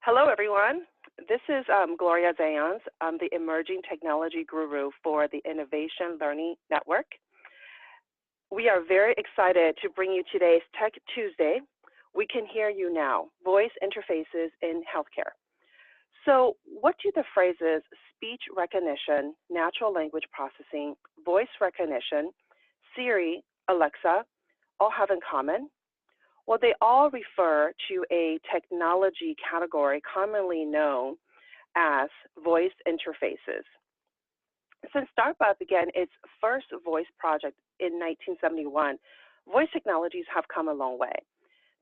Hello, everyone. This is Gloria Zayans. I'm the Emerging Technology Guru for the Innovation Learning Network. We are very excited to bring you today's Tech Tuesday. We can hear you now, voice interfaces in healthcare. So what do the phrases speech recognition, natural language processing, voice recognition, Siri, Alexa, all have in common? Well, they all refer to a technology category commonly known as voice interfaces. Since Starbucks began its first voice project in 1971, voice technologies have come a long way.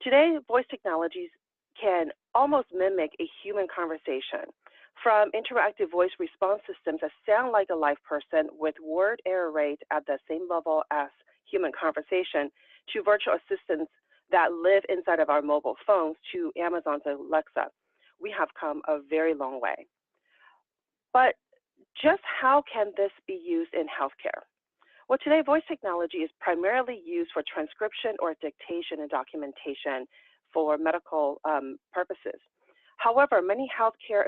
Today, voice technologies can almost mimic a human conversation, from interactive voice response systems that sound like a live person with word error rate at the same level as human conversation, to virtual assistants that live inside of our mobile phones, to Amazon's Alexa. We have come a very long way. But just how can this be used in healthcare? Well, today, voice technology is primarily used for transcription or dictation and documentation for medical purposes. However, many healthcare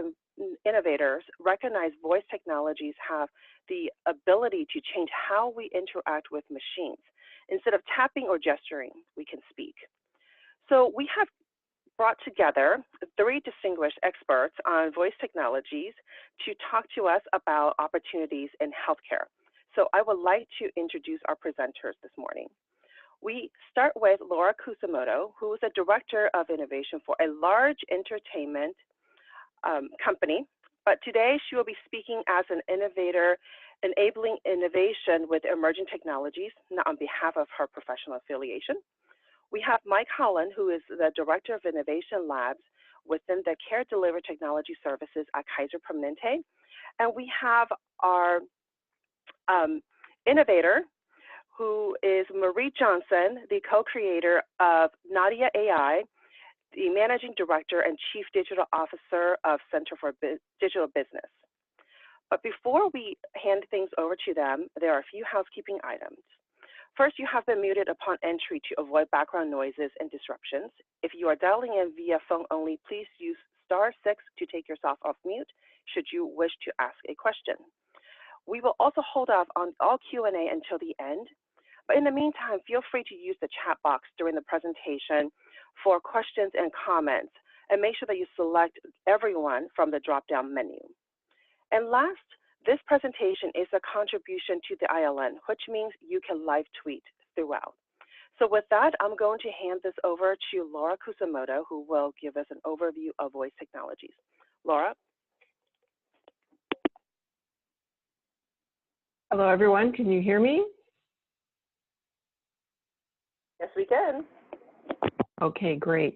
innovators recognize voice technologies have the ability to change how we interact with machines. Instead of tapping or gesturing, we can speak. So we have brought together 3 distinguished experts on voice technologies to talk to us about opportunities in healthcare. So I would like to introduce our presenters this morning. We start with Laura Kusumoto, who is a director of innovation for a large entertainment company. But today she will be speaking as an innovator, enabling innovation with emerging technologies, not on behalf of her professional affiliation. We have Mike Holland, who is the Director of Innovation Labs within the Care Delivery Technology Services at Kaiser Permanente. And we have our innovator, who is Marie Johnson, the co-creator of Nadia AI, the Managing Director and Chief Digital Officer of Center for Digital Business. But before we hand things over to them, there are a few housekeeping items. First, you have been muted upon entry to avoid background noises and disruptions. If you are dialing in via phone only, please use *6 to take yourself off mute should you wish to ask a question. We will also hold off on all Q&A until the end. But in the meantime, feel free to use the chat box during the presentation for questions and comments, and make sure that you select everyone from the drop-down menu. And last, this presentation is a contribution to the ILN, which means you can live tweet throughout. So with that, I'm going to hand this over to Laura Kusumoto, who will give us an overview of voice technologies. Laura? Hello, everyone. Can you hear me? Yes, we can. Okay, great.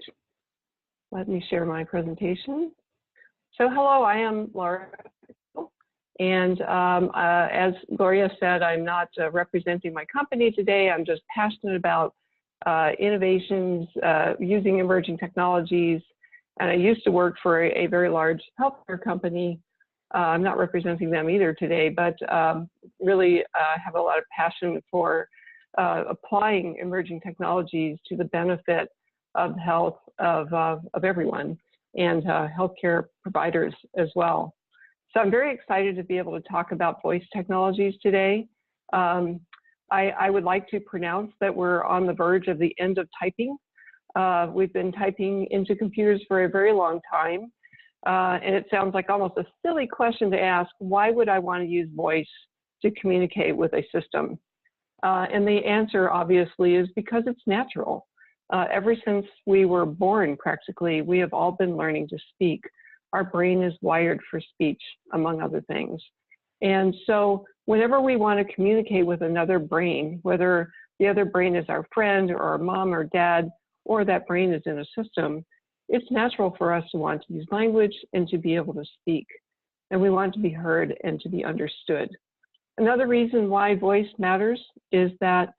Let me share my presentation. So hello, I am Laura. And as Gloria said, I'm not representing my company today. I'm just passionate about innovations using emerging technologies. And I used to work for a very large healthcare company. I'm not representing them either today, but really have a lot of passion for applying emerging technologies to the benefit of health of everyone, and healthcare providers as well. So I'm very excited to be able to talk about voice technologies today. I would like to pronounce that we're on the verge of the end of typing. We've been typing into computers for a very long time, and it sounds like almost a silly question to ask, why would I want to use voice to communicate with a system? And the answer, obviously, is because it's natural. Ever since we were born, practically, we have all been learning to speak. Our brain is wired for speech, among other things. And so whenever we want to communicate with another brain, whether the other brain is our friend or our mom or dad, or that brain is in a system, it's natural for us to want to use language and to be able to speak. And we want to be heard and to be understood. Another reason why voice matters is that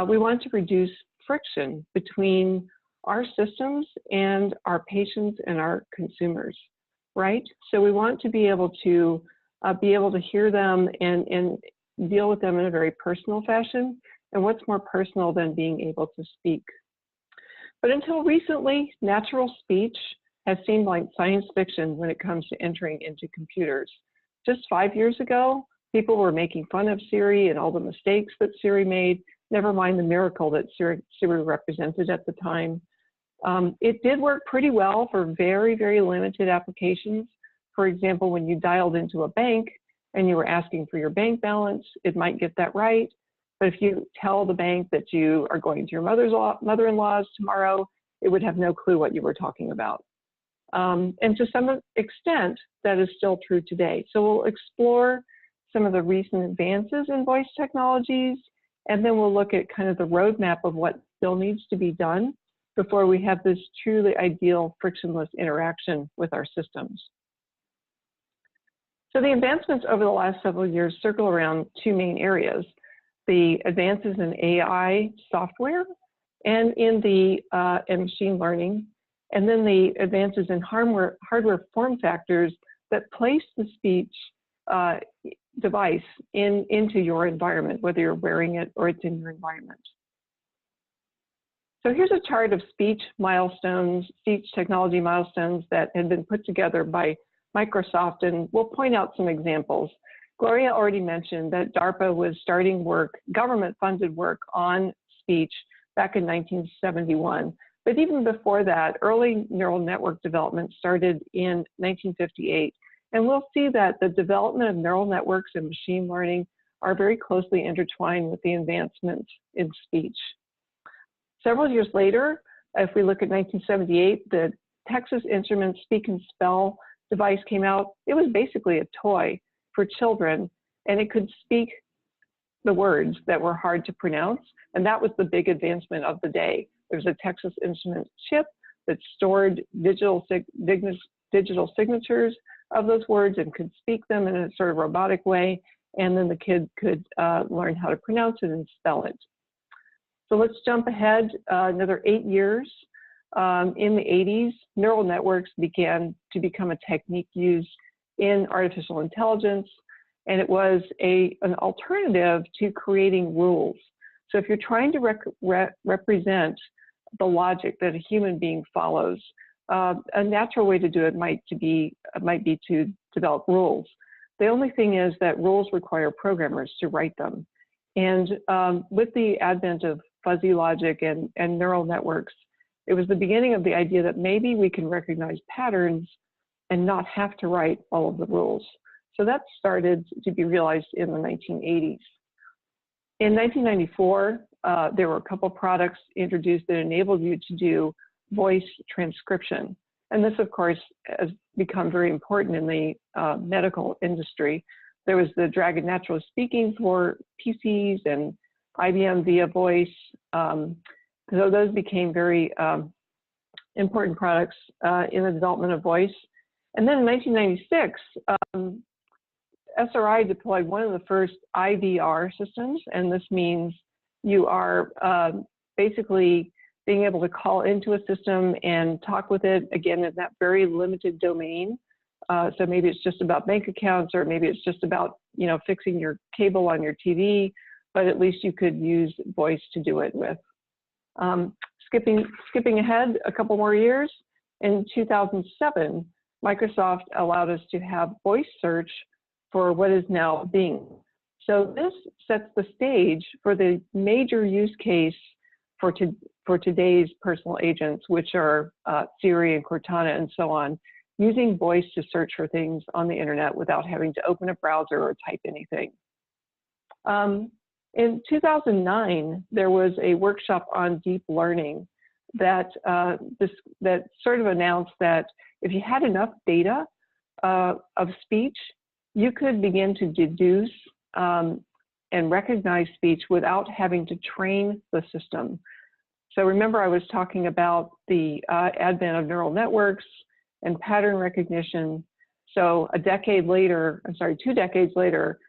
we want to reduce friction between our systems and our patients and our consumers, right? So we want to be able to hear them and deal with them in a very personal fashion. And what's more personal than being able to speak? But until recently, natural speech has seemed like science fiction when it comes to entering into computers. Just 5 years ago, people were making fun of Siri and all the mistakes that Siri made, never mind the miracle that Siri represented at the time. It did work pretty well for very, very limited applications. For example, when you dialed into a bank and you were asking for your bank balance, it might get that right. But if you tell the bank that you are going to your mother-in-law's tomorrow, it would have no clue what you were talking about. And to some extent, that is still true today. So we'll explore some of the recent advances in voice technologies, and then we'll look at kind of the roadmap of what still needs to be done before we have this truly ideal frictionless interaction with our systems. So the advancements over the last several years circle around two main areas: the advances in AI software and in machine learning, and then the advances in hardware form factors that place the speech device into your environment, whether you're wearing it or it's in your environment. So here's a chart of speech milestones, speech technology milestones that had been put together by Microsoft, and we'll point out some examples. Gloria already mentioned that DARPA was starting work, government-funded work on speech back in 1971. But even before that, early neural network development started in 1958. And we'll see that the development of neural networks and machine learning are very closely intertwined with the advancements in speech. Several years later, if we look at 1978, the Texas Instruments Speak and Spell device came out. It was basically a toy for children, and it could speak the words that were hard to pronounce, and that was the big advancement of the day. There's a Texas Instruments chip that stored digital signatures of those words and could speak them in a sort of robotic way, and then the kid could learn how to pronounce it and spell it. So let's jump ahead another 8 years. In the 80s, neural networks began to become a technique used in artificial intelligence, and it was an alternative to creating rules. So if you're trying to represent the logic that a human being follows, a natural way to do it might be to develop rules. The only thing is that rules require programmers to write them. And with the advent of fuzzy logic and neural networks, it was the beginning of the idea that maybe we can recognize patterns and not have to write all of the rules. So that started to be realized in the 1980s. In 1994, there were a couple products introduced that enabled you to do voice transcription. And this, of course, has become very important in the medical industry. There was the Dragon Natural Speaking for PCs and IBM Via Voice. So those became very important products in the development of voice. And then in 1996, SRI deployed one of the first IVR systems, and this means you are basically being able to call into a system and talk with it, again, in that very limited domain. So maybe it's just about bank accounts, or maybe it's just about, fixing your cable on your TV, but at least you could use voice to do it with. Skipping ahead a couple more years, in 2007, Microsoft allowed us to have voice search for what is now Bing. So this sets the stage for the major use case for today's personal agents, which are Siri and Cortana and so on, using voice to search for things on the internet without having to open a browser or type anything. In 2009, there was a workshop on deep learning that sort of announced that if you had enough data of speech, you could begin to deduce and recognize speech without having to train the system. So remember, I was talking about the advent of neural networks and pattern recognition. So 2 decades later,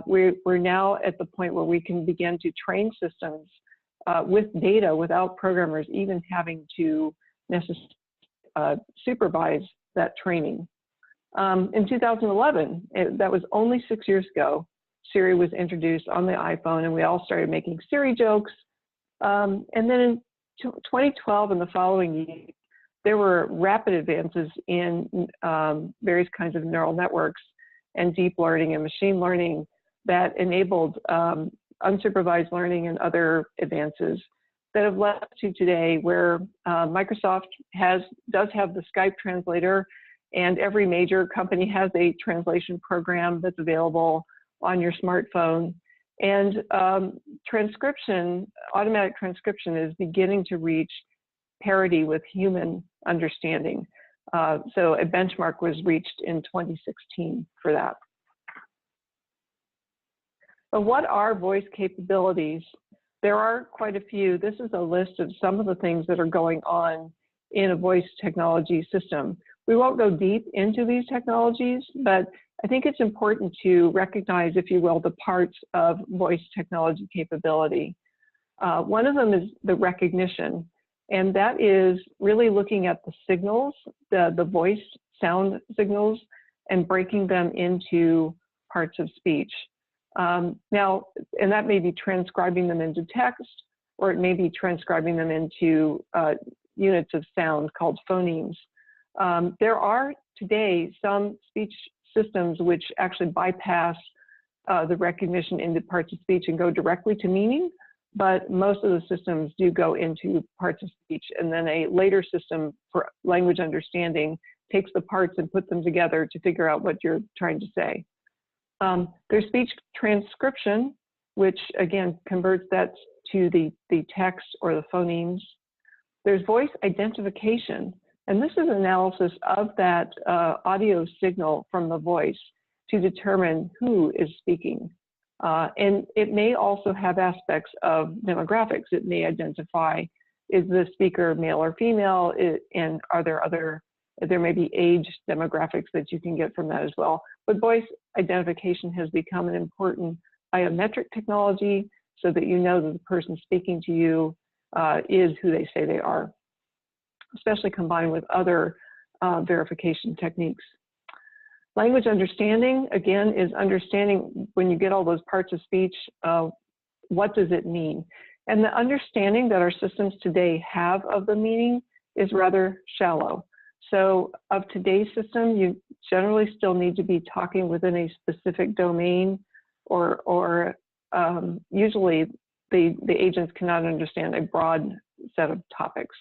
we're now at the point where we can begin to train systems with data without programmers even having to necessarily supervise that training. In 2011, that was only 6 years ago, Siri was introduced on the iPhone, and we all started making Siri jokes. And then in 2012 and the following year, there were rapid advances in various kinds of neural networks and deep learning and machine learning that enabled unsupervised learning and other advances that have led to today where Microsoft does have the Skype translator, and every major company has a translation program that's available on your smartphone. And transcription, automatic transcription, is beginning to reach parity with human understanding. So a benchmark was reached in 2016 for that. But what are voice capabilities? There are quite a few. This is a list of some of the things that are going on in a voice technology system. We won't go deep into these technologies, but I think it's important to recognize, if you will, the parts of voice technology capability. One of them is the recognition, and that is really looking at the signals, the voice sound signals, and breaking them into parts of speech. Now, and that may be transcribing them into text, or it may be transcribing them into units of sound called phonemes. There are today some speech systems which actually bypass the recognition into parts of speech and go directly to meaning, but most of the systems do go into parts of speech, and then a later system for language understanding takes the parts and puts them together to figure out what you're trying to say. There's speech transcription, which again converts that to the text or the phonemes. There's voice identification, and this is analysis of that audio signal from the voice to determine who is speaking. And it may also have aspects of demographics. It may identify, is the speaker male or female, and are there may be age demographics that you can get from that as well. But voice identification has become an important biometric technology so that you know that the person speaking to you is who they say they are, especially combined with other verification techniques. Language understanding, again, is understanding when you get all those parts of speech, what does it mean? And the understanding that our systems today have of the meaning is rather shallow. So of today's system, you generally still need to be talking within a specific domain, or usually the agents cannot understand a broad set of topics.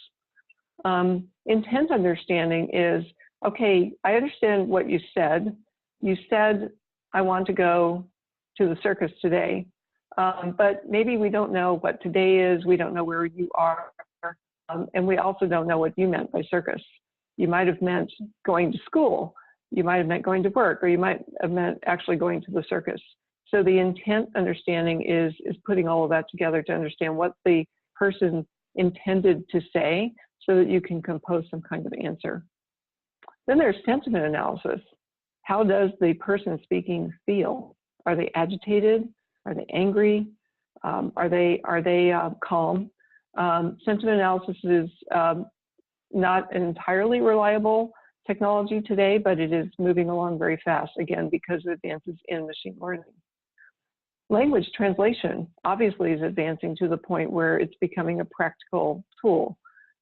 Intent understanding is, okay, I understand what you said. You said, I want to go to the circus today, but maybe we don't know what today is. We don't know where you are, and we also don't know what you meant by circus. You might have meant going to school, you might have meant going to work, or you might have meant actually going to the circus. So the intent understanding is putting all of that together to understand what the person intended to say so that you can compose some kind of answer. Then there's sentiment analysis. How does the person speaking feel? Are they agitated? Are they angry? Are they calm? Sentiment analysis is not an entirely reliable technology today, but it is moving along very fast, again, because of advances in machine learning. Language translation obviously is advancing to the point where it's becoming a practical tool,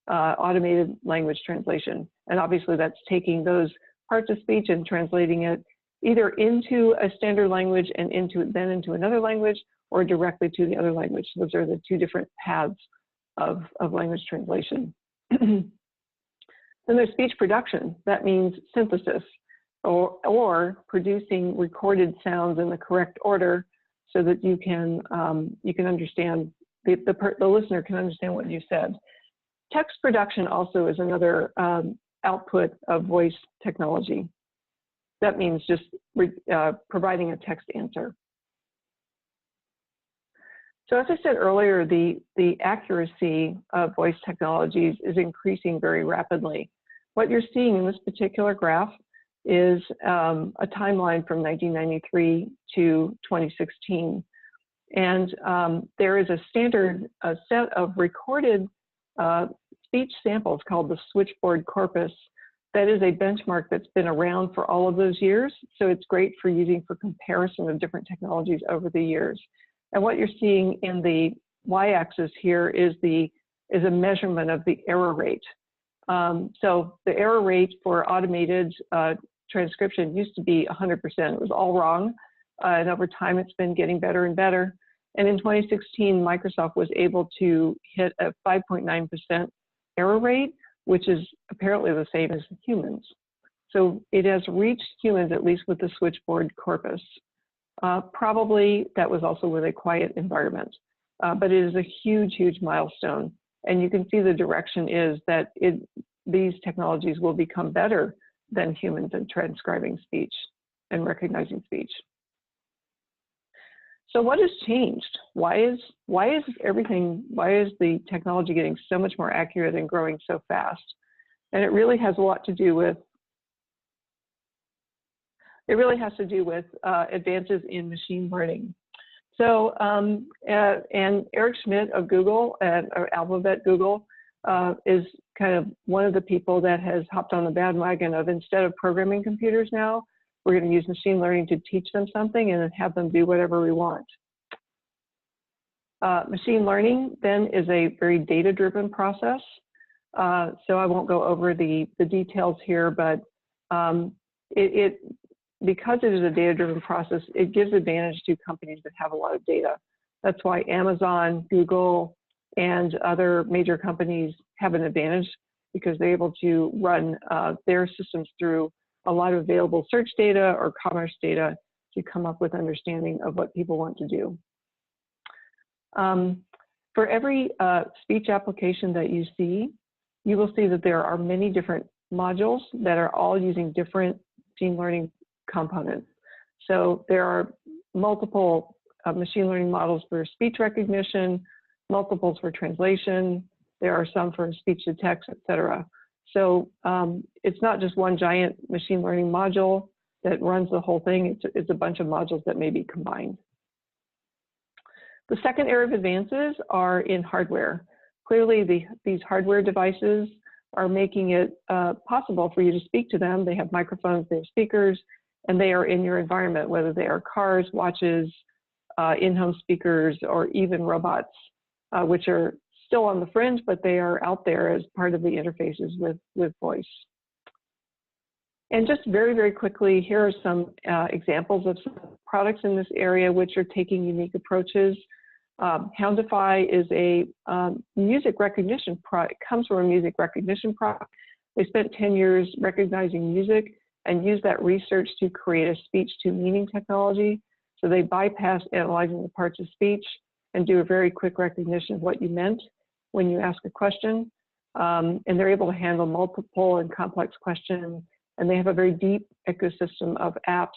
automated language translation. And obviously that's taking those parts of speech and translating it either into a standard language and then into another language, or directly to the other language. Those are the two different paths of language translation. Then there's speech production. That means synthesis, or producing recorded sounds in the correct order so that you can understand, the listener can understand what you said. Text production also is another output of voice technology. That means just providing a text answer. So as I said earlier, the accuracy of voice technologies is increasing very rapidly. What you're seeing in this particular graph is a timeline from 1993 to 2016. And there is a standard set of recorded speech samples called the switchboard corpus. That is a benchmark that's been around for all of those years. So it's great for using for comparison of different technologies over the years. And what you're seeing in the y-axis here is a measurement of the error rate. So the error rate for automated transcription used to be 100%. It was all wrong. And over time, it's been getting better and better. And in 2016, Microsoft was able to hit a 5.9% error rate, which is apparently the same as humans. So it has reached humans, at least with the switchboard corpus. Probably that was also with a quiet environment. But it is a huge, huge milestone. And you can see the direction is that these technologies will become better than humans in transcribing speech and recognizing speech. So what has changed? Why is the technology getting so much more accurate and growing so fast? And it really has a lot to do with advances in machine learning. So, and Eric Schmidt of Google, or Alphabet Google, is kind of one of the people that has hopped on the bandwagon of, instead of programming computers now, we're going to use machine learning to teach them something and then have them do whatever we want. Machine learning then is a very data-driven process. So I won't go over the details here, but because it is a data-driven process, it gives advantage to companies that have a lot of data. That's why Amazon, Google, and other major companies have an advantage, because they're able to run their systems through a lot of available search data or commerce data to come up with understanding of what people want to do. For every speech application that you see, you will see that there are many different modules that are all using different machine learning components. So there are multiple machine learning models for speech recognition, multiples for translation, there are some for speech to text, etc. So it's not just one giant machine learning module that runs the whole thing, it's a bunch of modules that may be combined. The second area of advances are in hardware. Clearly, these hardware devices are making it possible for you to speak to them. They have microphones, they have speakers, and they are in your environment, whether they are cars, watches, in-home speakers, or even robots, which are still on the fringe, but they are out there as part of the interfaces with voice. And just very, very quickly, here are some examples of some products in this area which are taking unique approaches. Houndify is a music recognition product. It comes from a music recognition product. They spent 10 years recognizing music and used that research to create a speech-to-meaning technology. So they bypass analyzing the parts of speech and do a very quick recognition of what you meant when you ask a question. And they're able to handle multiple and complex questions. And they have a very deep ecosystem of apps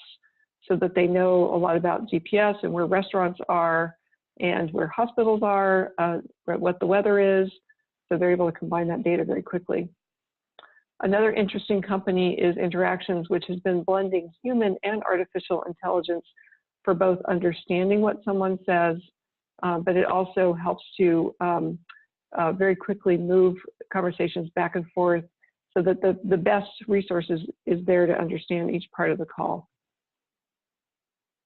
so that they know a lot about GPS and where restaurants are and where hospitals are, what the weather is. So they're able to combine that data very quickly. Another interesting company is Interactions, which has been blending human and artificial intelligence for both understanding what someone says, but it also helps to very quickly move conversations back and forth so that the best resources is there to understand each part of the call.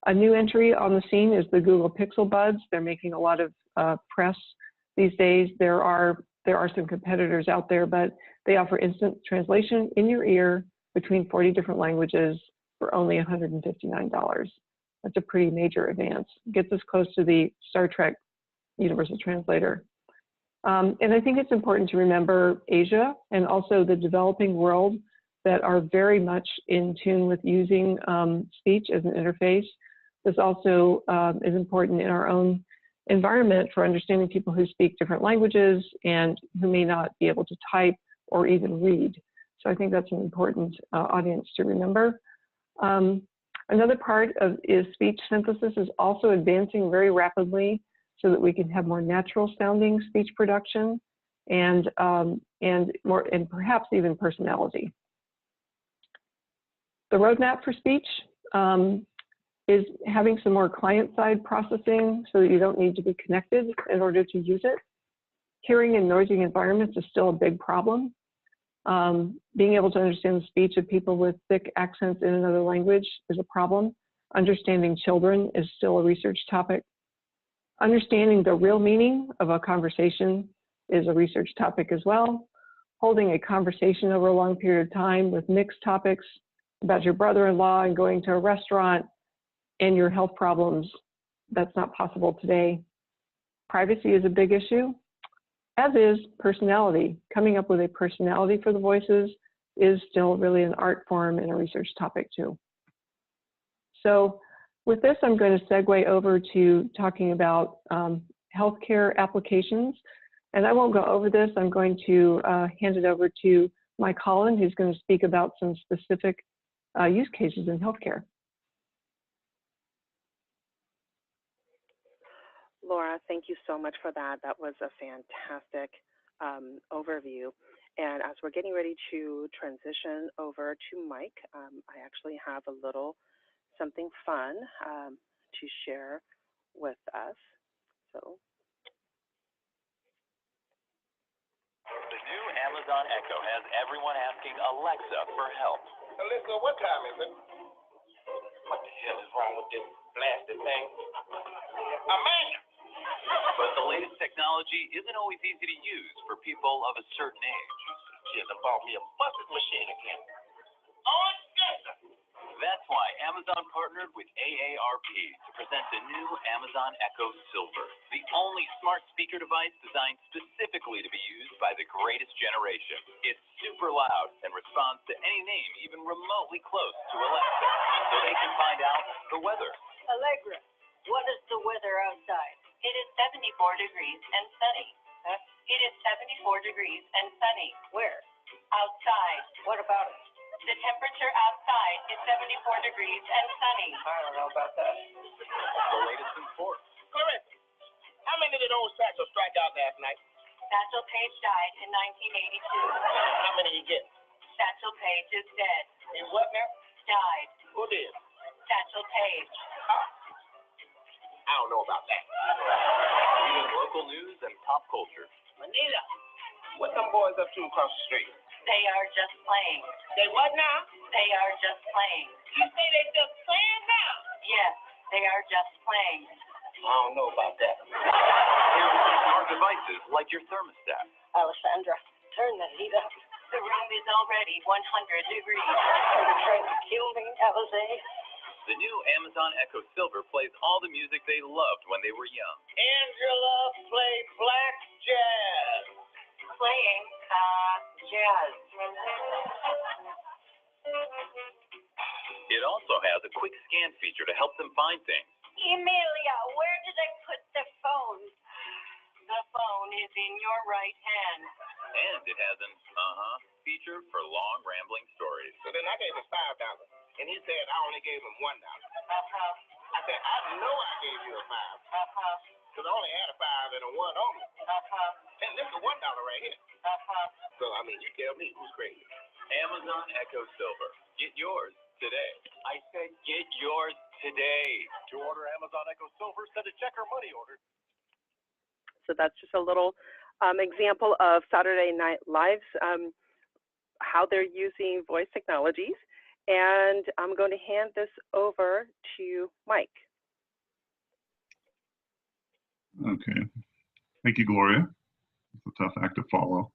A new entry on the scene is the Google Pixel Buds. They're making a lot of press these days. There are some competitors out there, but they offer instant translation in your ear between 40 different languages for only $159. That's a pretty major advance. Gets us close to the Star Trek Universal Translator. And I think it's important to remember Asia and also the developing world that are very much in tune with using speech as an interface. This also is important in our own environment for understanding people who speak different languages and who may not be able to type or even read. So I think that's an important audience to remember. Another part is speech synthesis is also advancing very rapidly so that we can have more natural sounding speech production and perhaps even personality. The roadmap for speech is having some more client-side processing so that you don't need to be connected in order to use it. Hearing in noisy environments is still a big problem. Being able to understand the speech of people with thick accents in another language is a problem. Understanding children is still a research topic. Understanding the real meaning of a conversation is a research topic as well. holding a conversation over a long period of time with mixed topics about your brother-in-law and going to a restaurant and your health problems. That's not possible today. Privacy is a big issue, as is personality. Coming up with a personality for the voices is still really an art form and a research topic too. So with this, I'm going to segue over to talking about healthcare applications. And I won't go over this. I'm going to hand it over to Mike Holland, who's going to speak about some specific use cases in healthcare. Laura, thank you so much for that. That was a fantastic overview. And as we're getting ready to transition over to Mike, I actually have a little something fun to share with us. So. The new Amazon Echo has everyone asking Alexa for help. Alexa, what time is it? What the hell is wrong with this blasted thing? Amanda! But the latest technology isn't always easy to use for people of a certain age. She hasn't bought me a bucket machine again. Oh, yes! That's why Amazon partnered with AARP to present the new Amazon Echo Silver, the only smart speaker device designed specifically to be used by the greatest generation. It's super loud and responds to any name even remotely close to Alexa, so they can find out the weather. Allegra, what is the weather outside? It is 74 degrees and sunny. Huh? It is 74 degrees and sunny. Where? Outside. What about it? The temperature outside is 74 degrees and sunny. I don't know about that. The latest in sports. Clarissa, how many did old Satchel strike out last night? Satchel Paige died in 1982. How many did he get? Satchel Paige is dead. He what now? Died. Who did? Satchel Paige. I don't know about that. Even local news and pop culture. Nadia, what them boys up to across the street? They are just playing. They what now? They are just playing. You say they just playing now? Yes, they are just playing. I don't know about that. Here's smart devices like your thermostat. Alessandra, turn the heat up. The room is already 100 degrees. You're trying to kill me, Alice. The new Amazon Echo Silver plays all the music they loved when they were young. Angela played black jazz. Playing jazz. It also has a quick scan feature to help them find things. Emilia, where did I put the phone? The phone is in your right hand. And it has an feature for long rambling stories. So then I gave him $5, and he said I only gave him $1. I said, I know I gave you a $5, because I only had a 5 and a 1 on me. And this is $1 right here. So, I mean, you tell me who's crazy. Amazon Echo Silver. Get yours today. I said get yours today. To order Amazon Echo Silver, send a check or money order. So that's just a little example of Saturday Night Live's how they're using voice technologies. And I'm going to hand this over to Mike. Okay. Thank you, Gloria. It's a tough act to follow.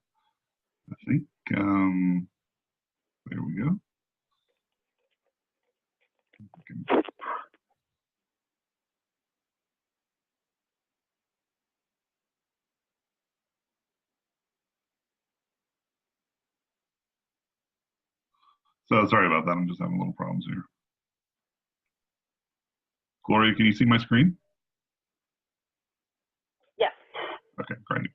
I think, there we go. Okay. So sorry about that. I'm just having little problems here. Gloria, can you see my screen? Yes. Okay, great.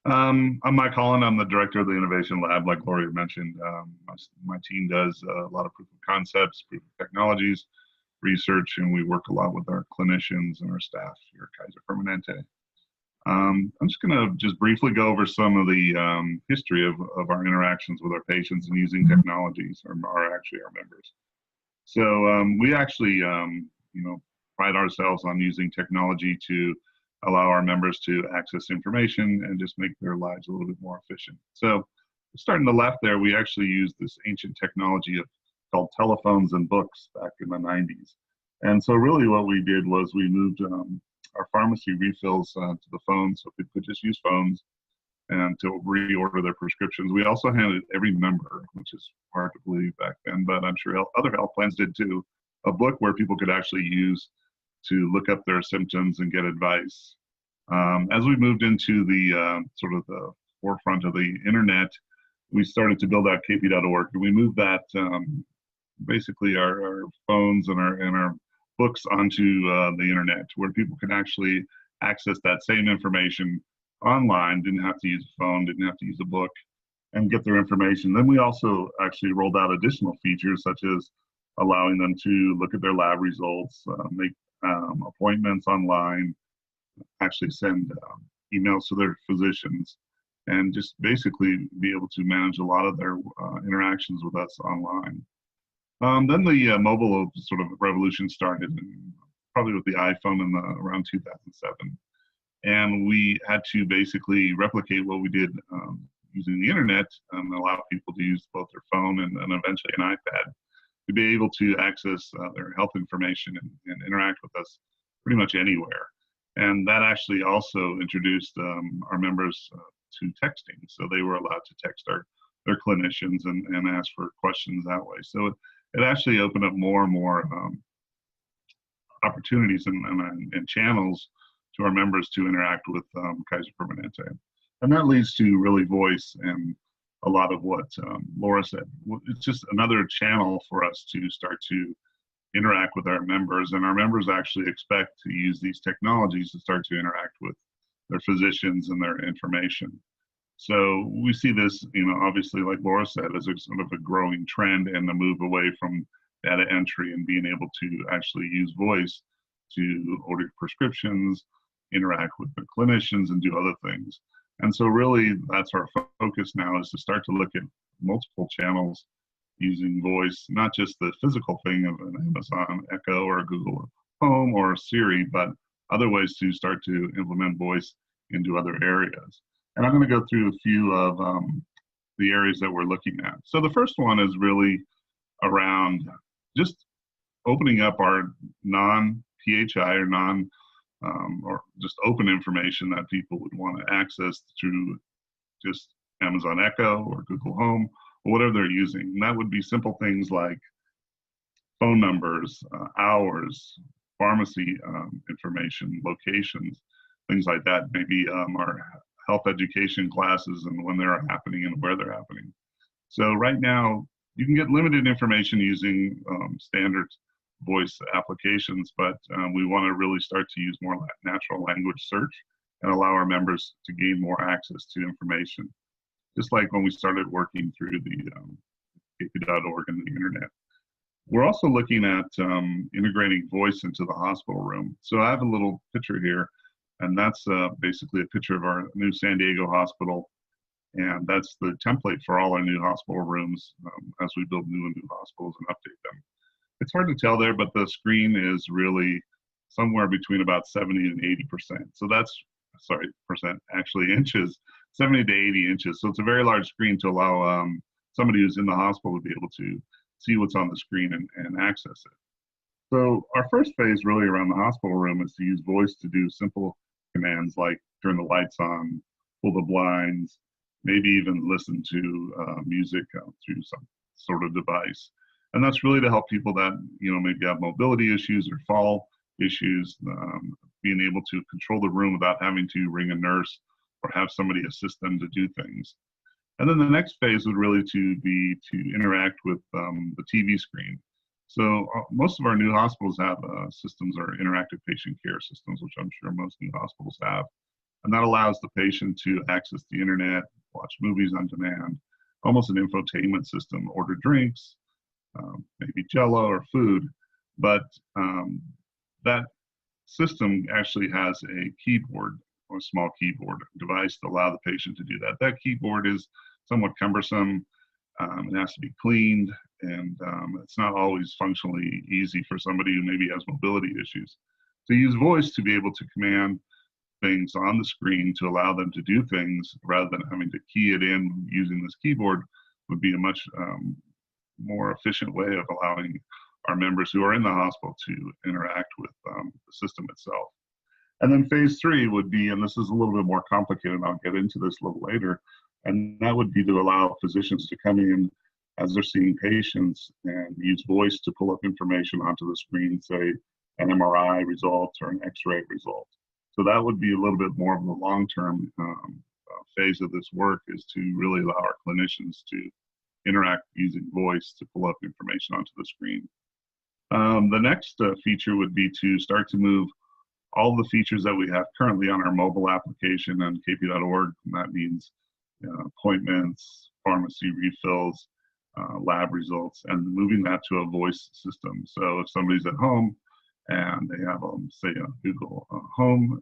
I'm Mike Holland. I'm the director of the Innovation Lab, like Gloria mentioned. My team does a lot of proof of concepts, proof of technologies, research, and we work a lot with our clinicians and our staff here at Kaiser Permanente. I'm just going to just briefly go over some of the history of our interactions with our patients and using technologies, or actually our members. So we actually, pride ourselves on using technology to allow our members to access information and just make their lives a little bit more efficient. So starting on the left there, we actually used this ancient technology called telephones and books back in the 90s. And so really what we did was we moved our pharmacy refills to the phone, so people could just use phones. and to reorder their prescriptions. We also handed every member, which is hard to believe back then, but I'm sure other health plans did too, a book where people could actually use to look up their symptoms and get advice. As we moved into the sort of the forefront of the internet, we started to build out kp.org, and we moved that basically our phones and our books onto the internet, where people can actually access that same information online, didn't have to use a phone, didn't have to use a book, and get their information. Then we also actually rolled out additional features, such as allowing them to look at their lab results, make appointments online, actually send emails to their physicians, and just basically be able to manage a lot of their interactions with us online. Then the mobile sort of revolution started, probably with the iPhone in around 2007. And we had to basically replicate what we did using the internet and allow people to use both their phone and eventually an iPad to be able to access their health information and interact with us pretty much anywhere. And that actually also introduced our members to texting. So they were allowed to text their clinicians and ask for questions that way. So it actually opened up more and more opportunities and channels to our members to interact with Kaiser Permanente. And that leads to really voice and a lot of what Laura said. It's just another channel for us to start to interact with our members, and our members actually expect to use these technologies to start to interact with their physicians and their information. So we see this, obviously, like Laura said, as a sort of a growing trend and a move away from data entry and being able to actually use voice to order prescriptions, interact with the clinicians, and do other things. And so really that's our focus now, is to start to look at multiple channels using voice, not just the physical thing of an Amazon Echo or a Google Home or a Siri, but other ways to start to implement voice into other areas. And I'm going to go through a few of the areas that we're looking at. So the first one is really around just opening up our non-PHI or or just open information that people would want to access through just Amazon Echo or Google Home or whatever they're using. And that would be simple things like phone numbers, hours, pharmacy information, locations, things like that. Maybe our health education classes and when they're happening and where they're happening. So right now, you can get limited information using standard voice applications, but we want to really start to use more natural language search and allow our members to gain more access to information, just like when we started working through the kp.org and the internet. We're also looking at integrating voice into the hospital room. So I have a little picture here, and that's basically a picture of our new San Diego hospital, and that's the template for all our new hospital rooms as we build new hospitals and update them. It's hard to tell there, but the screen is really somewhere between about 70 and 80%. So that's, sorry, percent, actually inches, 70 to 80 inches. So it's a very large screen to allow somebody who's in the hospital to be able to see what's on the screen and access it. So our first phase really around the hospital room is to use voice to do simple commands like turn the lights on, pull the blinds, maybe even listen to music through some sort of device. And that's really to help people that, maybe have mobility issues or fall issues, being able to control the room without having to ring a nurse or have somebody assist them to do things. And then the next phase would really be to interact with the TV screen. So most of our new hospitals have systems or interactive patient care systems, which I'm sure most new hospitals have. And that allows the patient to access the internet, watch movies on demand, almost an infotainment system, order drinks, maybe Jello or food, but that system actually has a keyboard or a small keyboard device to allow the patient to do that. That keyboard is somewhat cumbersome. It has to be cleaned, and it's not always functionally easy for somebody who maybe has mobility issues. To use voice to be able to command things on the screen to allow them to do things rather than having to key it in using this keyboard would be a much more efficient way of allowing our members who are in the hospital to interact with the system itself. And then phase 3 would be, and this is a little bit more complicated, and I'll get into this a little later, and that would be to allow physicians to come in as they're seeing patients and use voice to pull up information onto the screen, say an MRI result or an X-ray result. So that would be a little bit more of the long-term phase of this work, is to really allow our clinicians to interact using voice to pull up information onto the screen. The next feature would be to start to move all the features that we have currently on our mobile application on kp.org. That means appointments, pharmacy refills, lab results, and moving that to a voice system. So if somebody's at home and they have, say, a Google Home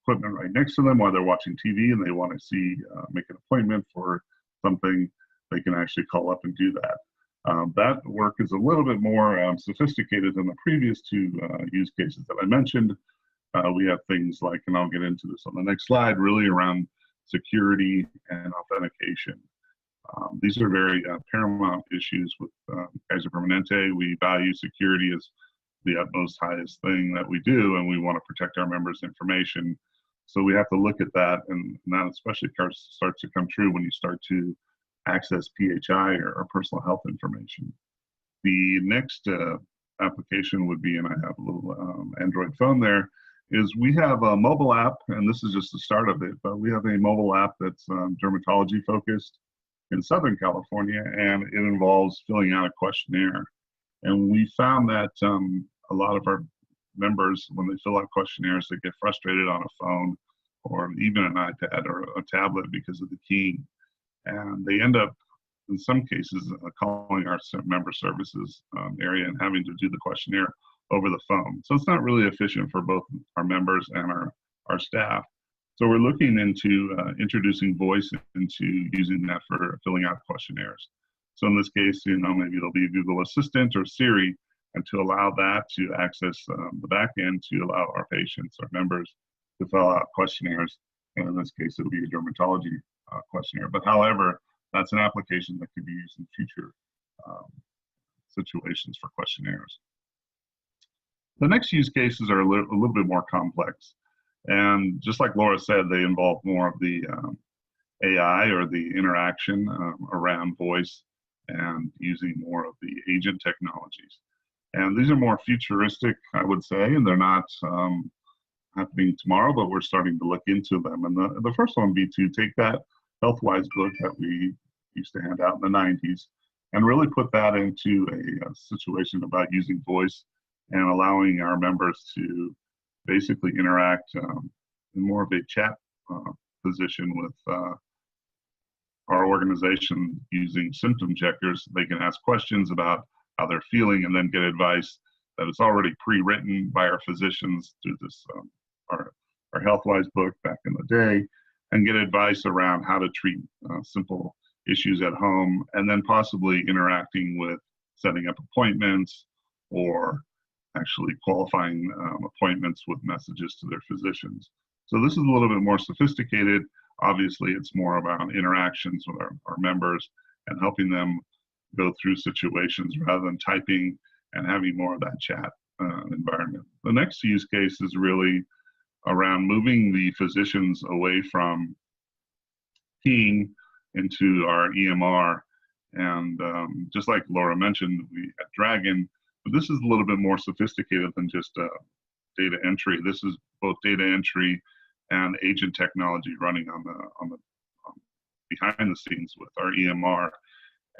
equipment right next to them while they're watching TV and they want to see, make an appointment for something, they can actually call up and do that. That work is a little bit more sophisticated than the previous two use cases that I mentioned. We have things like, and I'll get into this on the next slide, really around security and authentication. These are very paramount issues with Kaiser Permanente. We value security as the utmost highest thing that we do, and we want to protect our members' information. So we have to look at that, and that especially starts to come true when you start to access PHI or personal health information. The next application would be, and I have a little Android phone there, is we have a mobile app, and this is just the start of it, but we have a mobile app that's dermatology focused in Southern California, and it involves filling out a questionnaire. And we found that a lot of our members, when they fill out questionnaires, they get frustrated on a phone or even an iPad or a tablet because of the keying. And they end up, in some cases, calling our member services area and having to do the questionnaire over the phone. So it's not really efficient for both our members and our staff. So we're looking into introducing voice into using that for filling out questionnaires. So in this case, maybe it'll be Google Assistant or Siri, and to allow that to access the back end to allow our patients, our members, to fill out questionnaires. And in this case, it'll be a dermatology questionnaire. But however, that's an application that could be used in future situations for questionnaires. The next use cases are a little bit more complex. And just like Laura said, they involve more of the AI or the interaction around voice and using more of the agent technologies. And these are more futuristic, I would say, and they're not happening tomorrow, but we're starting to look into them. And the first one would be to take that HealthWise book that we used to hand out in the 90s and really put that into a situation about using voice and allowing our members to basically interact in more of a chat position with our organization using symptom checkers. They can ask questions about how they're feeling and then get advice that is already pre-written by our physicians through this our HealthWise book back in the day, and get advice around how to treat simple issues at home, and then possibly interacting with setting up appointments or actually qualifying appointments with messages to their physicians. So this is a little bit more sophisticated. Obviously, it's more about interactions with our members and helping them go through situations rather than typing and having more of that chat environment. The next use case is really around moving the physicians away from keying into our EMR. And just like Laura mentioned, we at Dragon, but this is a little bit more sophisticated than just data entry. This is both data entry and agent technology running on the behind the scenes with our EMR,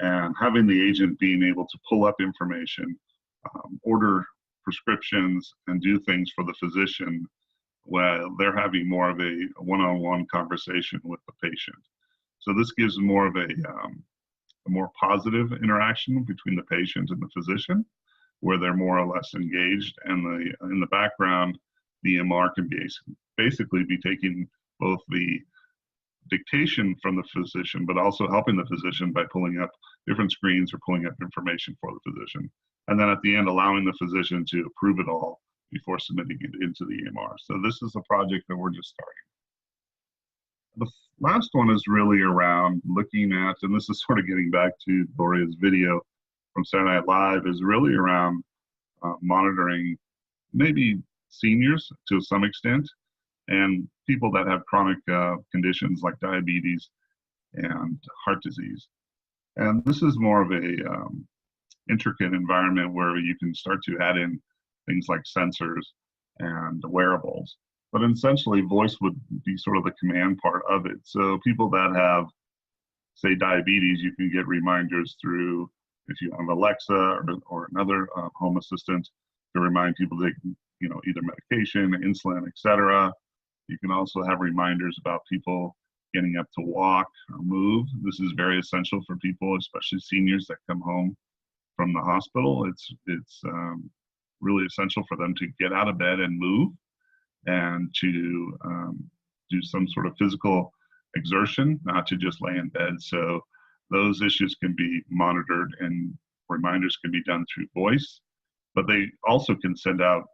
and having the agent being able to pull up information, order prescriptions, and do things for the physician while they're having more of a one-on-one conversation with the patient. So this gives more of a more positive interaction between the patient and the physician, where they're more or less engaged, and in the background, the EMR can basically be taking both the dictation from the physician, but also helping the physician by pulling up different screens or pulling up information for the physician. And then at the end, allowing the physician to approve it all before submitting it into the EMR. So this is a project that we're just starting. The last one is really around looking at, and this is sort of getting back to Gloria's video from Saturday Night Live, is really around monitoring maybe seniors to some extent, and people that have chronic conditions like diabetes and heart disease. And this is more of a intricate environment where you can start to add in things like sensors and wearables. But essentially, voice would be sort of the command part of it. So people that have, say, diabetes, you can get reminders through, if you have Alexa or another home assistant, to remind people that, you know, either medication, insulin, etc. You can also have reminders about people getting up to walk or move. This is very essential for people, especially seniors that come home from the hospital. It's really essential for them to get out of bed and move, and to do some sort of physical exertion, not to just lay in bed. So those issues can be monitored, and reminders can be done through voice, but they also can send out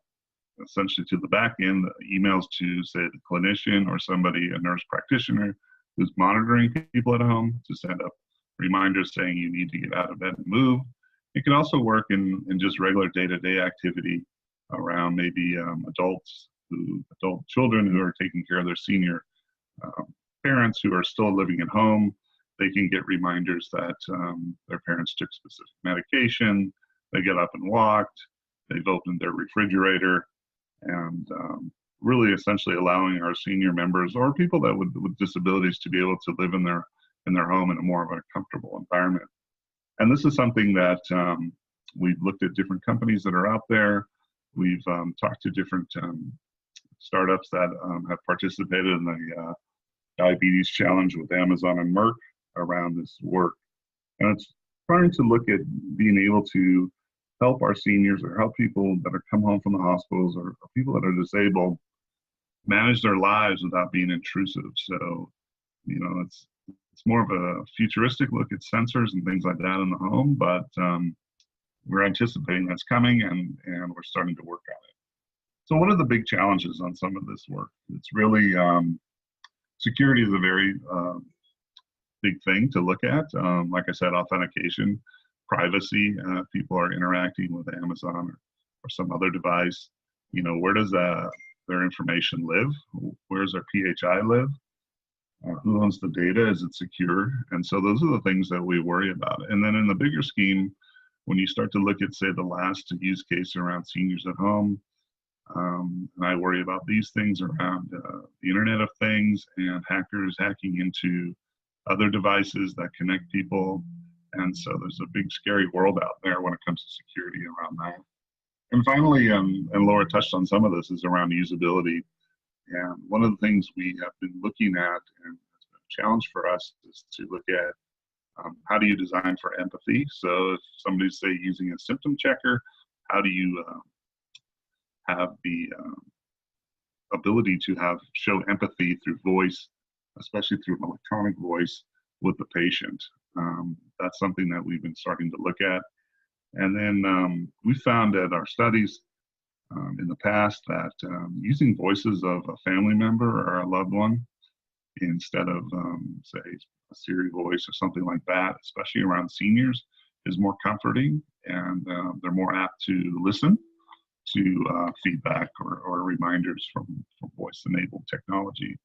essentially to the back end emails to, say, the clinician or somebody, a nurse practitioner who's monitoring people at home, to send up reminders saying you need to get out of bed and move. It can also work in just regular day-to-day activity around maybe adult children who are taking care of their senior parents who are still living at home. They can get reminders that their parents took specific medication, they get up and walked, they've opened their refrigerator, and really essentially allowing our senior members or people that with disabilities to be able to live in their home in a more of a comfortable environment. And this is something that we've looked at different companies that are out there. We've talked to different startups that have participated in the diabetes challenge with Amazon and Merck around this work. And it's trying to look at being able to help our seniors or help people that are come home from the hospitals or people that are disabled manage their lives without being intrusive. So, you know, it's more of a futuristic look at sensors and things like that in the home, but we're anticipating that's coming, and we're starting to work on it. So what are the big challenges on some of this work? It's really, security is a very big thing to look at. Like I said, authentication, privacy, people are interacting with Amazon or some other device. You know, where does their information live? Where does their PHI live? Who owns the data? Is it secure? And so those are the things that we worry about. And then in the bigger scheme, when you start to look at, say, the last use case around seniors at home, and I worry about these things around the Internet of Things and hackers hacking into other devices that connect people. And so there's a big scary world out there when it comes to security around that. And finally, and Laura touched on some of this, is around usability. And one of the things we have been looking at, and it's been a challenge for us, is to look at how do you design for empathy. So if somebody's, say, using a symptom checker, how do you have the ability to show empathy through voice, especially through electronic voice, with the patient? That's something that we've been starting to look at. And then we found at our studies in the past that using voices of a family member or a loved one instead of, say, a Siri voice or something like that, especially around seniors, is more comforting, and they're more apt to listen to feedback or reminders from voice-enabled technology.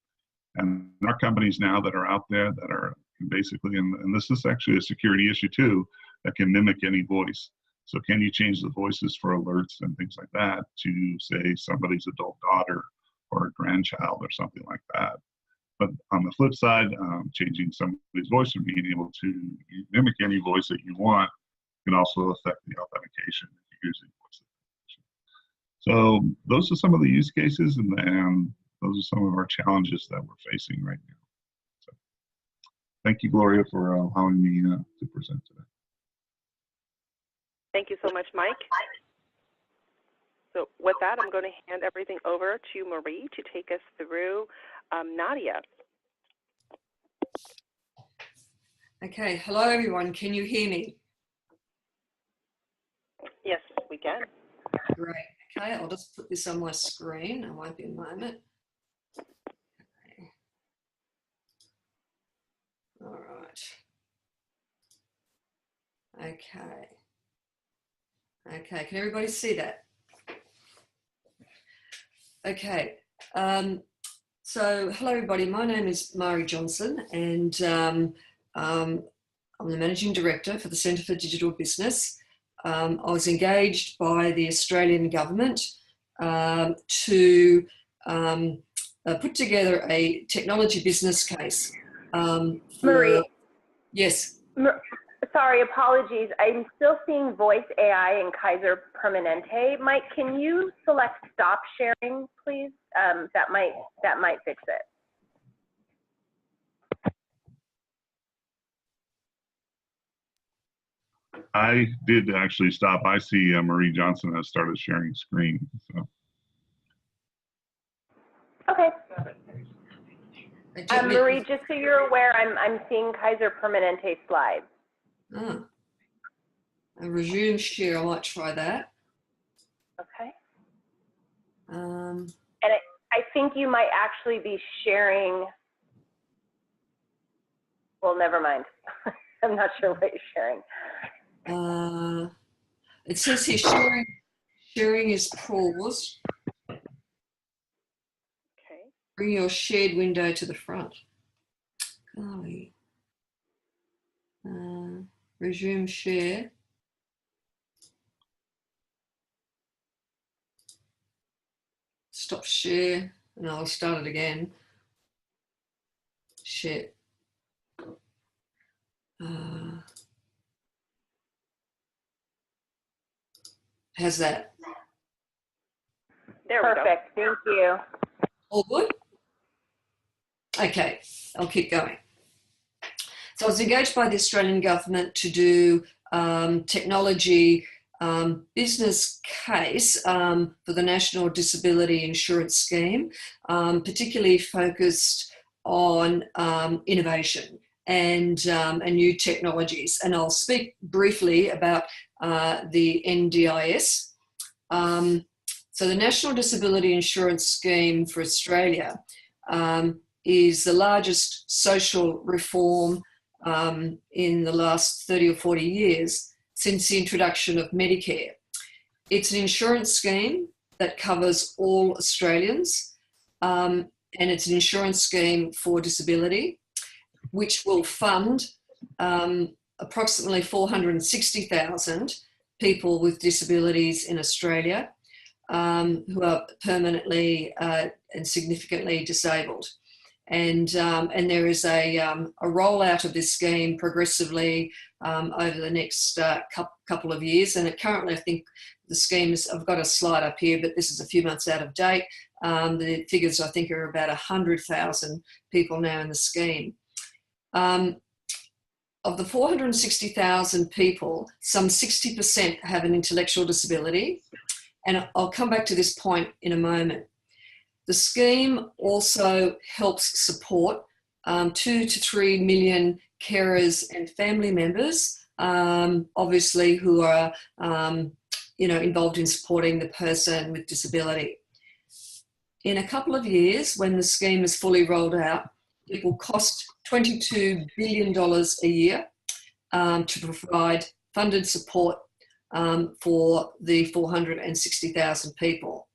And there are companies now that are out there that are basically, and this is actually a security issue too, that can mimic any voice. So can you change the voices for alerts and things like that to, say, somebody's adult daughter or a grandchild or something like that? But on the flip side, changing somebody's voice and being able to mimic any voice that you want can also affect the authentication if you're using voice authentication. So those are some of the use cases, and those are some of our challenges that we're facing right now. So thank you, Gloria, for allowing me to present today. Thank you so much, Mike. So with that, I'm going to hand everything over to Marie to take us through Nadia. Okay, hello everyone, can you hear me? Yes, we can. Great, okay, I'll just put this on my screen, I won't be a moment. Okay. All right. Okay, can everybody see that? Okay. So hello everybody, my name is Mari Johnson and I'm the Managing Director for the Centre for Digital Business. I was engaged by the Australian Government to put together a technology business case. Marie. Yes. Sorry, apologies. I'm still seeing voice AI in Kaiser Permanente. Mike, can you select stop sharing, please? That might fix it. I did actually stop. I see Marie Johnson has started sharing screen. So. Okay. Marie, just so you're aware, I'm seeing Kaiser Permanente slides. Ah. And resume share, I might try that. Okay. And I think you might actually be sharing, well, never mind. I'm not sure what you're sharing. It says here sharing is paused. Okay. Bring your shared window to the front. Golly. Resume share. Stop share, and I'll start it again. Share. How's that? There we go. Perfect, thank you. All good? Okay, I'll keep going. So I was engaged by the Australian Government to do technology business case for the National Disability Insurance Scheme, particularly focused on innovation and new technologies. And I'll speak briefly about the NDIS. So the National Disability Insurance Scheme for Australia is the largest social reform in the last 30 or 40 years since the introduction of Medicare. It's an insurance scheme that covers all Australians, and it's an insurance scheme for disability, which will fund approximately 460,000 people with disabilities in Australia who are permanently and significantly disabled. And there is a rollout of this scheme progressively over the next couple of years. And currently, I think the scheme is, I've got a slide up here, but this is a few months out of date. The figures, I think, are about 100,000 people now in the scheme. Of the 460,000 people, some 60% have an intellectual disability. And I'll come back to this point in a moment. The scheme also helps support 2 to 3 million carers and family members, obviously, who are involved in supporting the person with disability. In a couple of years, when the scheme is fully rolled out, it will cost $22 billion a year to provide funded support for the 460,000 people.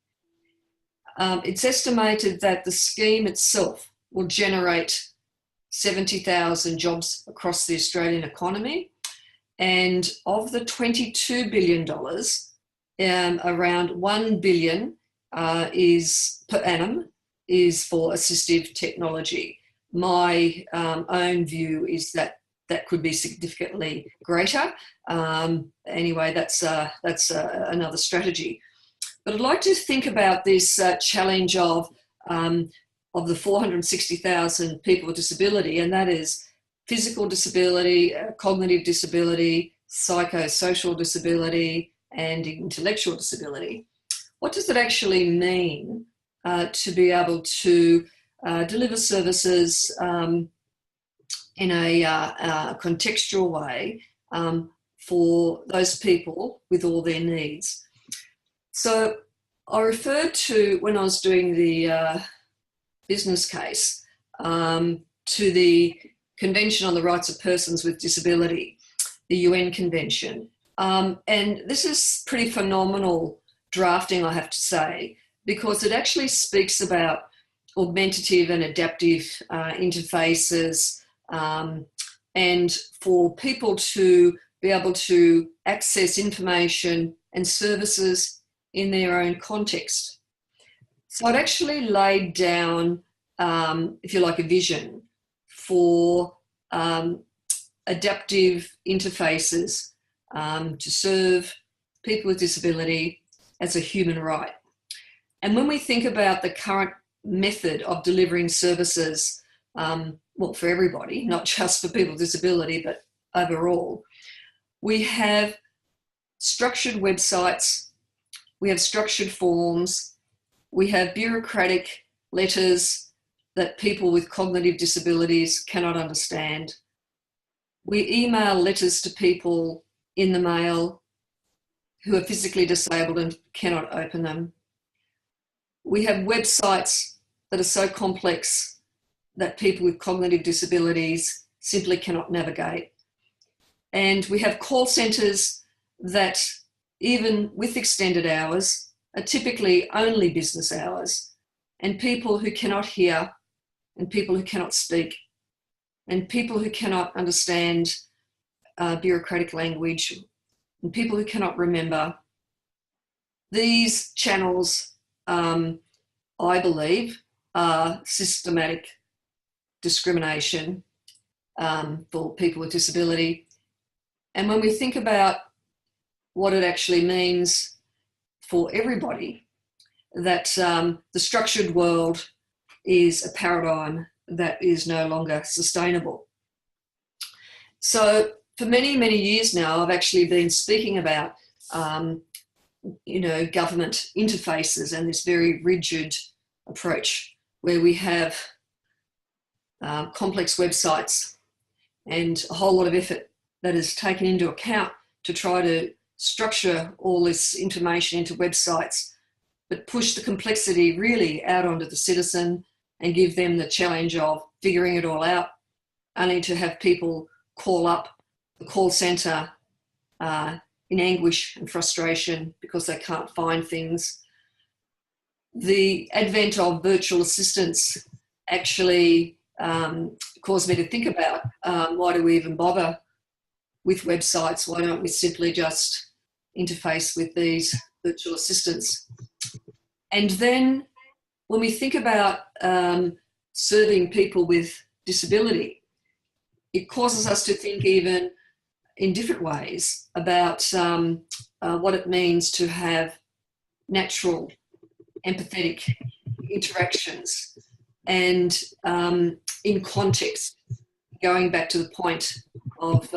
It's estimated that the scheme itself will generate 70,000 jobs across the Australian economy. And of the $22 billion, around $1 billion is per annum is for assistive technology. My own view is that that could be significantly greater. Anyway, that's another strategy. But I'd like to think about this challenge of the 460,000 people with disability, and that is physical disability, cognitive disability, psychosocial disability, and intellectual disability. What does it actually mean to be able to deliver services in a contextual way for those people with all their needs? So I referred to, when I was doing the business case, to the Convention on the Rights of Persons with Disability, the UN Convention. And this is pretty phenomenal drafting, I have to say, because it actually speaks about augmentative and adaptive interfaces, and for people to be able to access information and services in their own context. So it actually laid down, if you like, a vision for adaptive interfaces to serve people with disability as a human right. And when we think about the current method of delivering services, well, for everybody, not just for people with disability, but overall, we have structured websites, we have structured forms, we have bureaucratic letters that people with cognitive disabilities cannot understand. We email letters to people in the mail who are physically disabled and cannot open them. We have websites that are so complex that people with cognitive disabilities simply cannot navigate. And we have call centres that, even with extended hours, are typically only business hours, and people who cannot hear, and people who cannot speak, and people who cannot understand bureaucratic language, and people who cannot remember. These channels, I believe, are systematic discrimination for people with disability. And when we think about what it actually means for everybody, that the structured world is a paradigm that is no longer sustainable. So for many, many years now, I've actually been speaking about, government interfaces and this very rigid approach where we have complex websites and a whole lot of effort that is taken into account to try to structure all this information into websites, but push the complexity really out onto the citizen and give them the challenge of figuring it all out, only to have people call up the call centre in anguish and frustration because they can't find things. The advent of virtual assistants actually caused me to think about why do we even bother with websites? Why don't we simply just interface with these virtual assistants? And then when we think about serving people with disability, it causes us to think even in different ways about what it means to have natural, empathetic interactions and in context, going back to the point of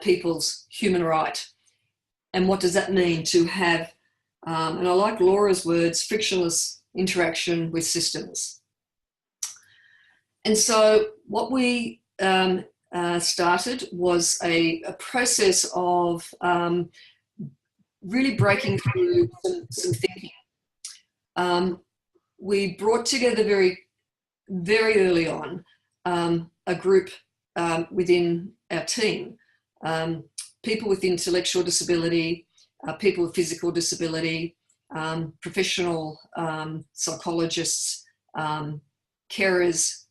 people's human right. And what does that mean to have, and I like Laura's words, frictionless interaction with systems. And so what we started was a process of really breaking through some thinking. We brought together very, very early on a group within our team, people with intellectual disability, people with physical disability, professional psychologists, carers,